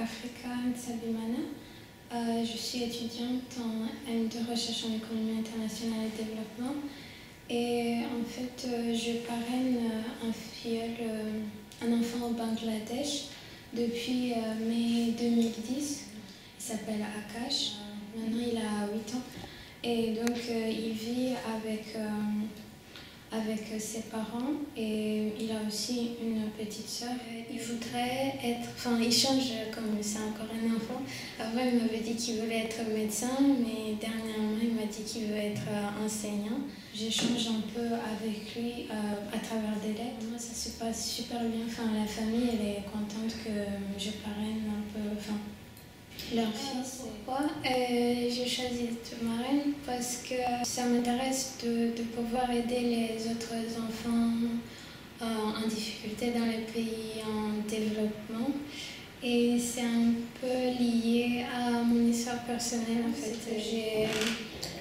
Africa Nsabimana. Je suis étudiante en M de recherche en économie internationale et développement. Et en fait, je parraine un enfant au Bangladesh depuis mai 2010. Il s'appelle Akash. Maintenant, il a 8 ans. Et donc, il vit avec ses parents et il a aussi une petite sœur. Il voudrait il change comme c'est encore un enfant. Avant, il m'avait dit qu'il voulait être médecin, mais dernièrement, il m'a dit qu'il veut être enseignant. J'échange un peu avec lui à travers des lettres. Moi, ça se passe super bien. La famille, elle est contente que je parraine un peu, leur fils. Pourquoi j'ai choisi d'être marraine? Parce que ça m'intéresse de pouvoir aider les autres enfants en difficulté dans les pays en développement. Et c'est un peu lié à mon histoire personnelle. En fait,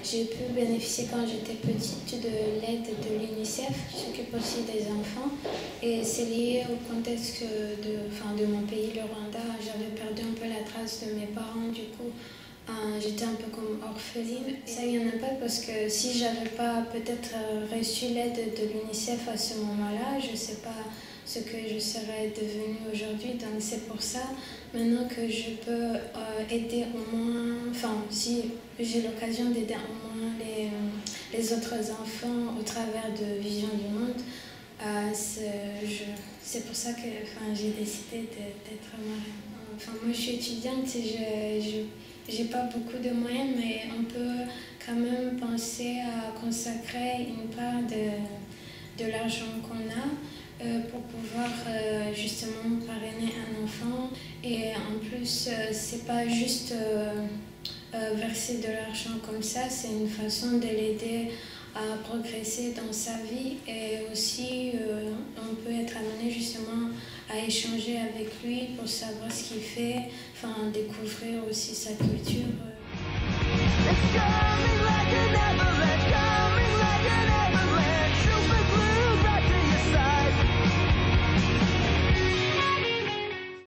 j'ai pu bénéficier quand j'étais petite de l'aide de l'UNICEF qui s'occupe aussi des enfants. Et c'est lié au contexte de mon pays, le Rwanda. J'avais perdu un peu la trace de mes parents, du coup j'étais un peu comme orpheline. Ça y en a pas parce que si j'avais pas peut-être reçu l'aide de l'UNICEF à ce moment-là, je sais pas ce que je serais devenue aujourd'hui. Donc c'est pour ça maintenant que je peux aider au moins, si j'ai l'occasion d'aider au moins les autres enfants au travers de Vision du Monde, c'est pour ça que j'ai décidé d'être marraine. Moi je suis étudiante et j'ai pas beaucoup de moyens, mais on peut quand même penser à consacrer une part de l'argent qu'on a pour pouvoir justement parrainer un enfant. Et en plus, c'est pas juste verser de l'argent comme ça, c'est une façon de l'aider à progresser dans sa vie et aussi on peut être amené justement à échanger avec lui pour savoir ce qu'il fait, découvrir aussi sa culture.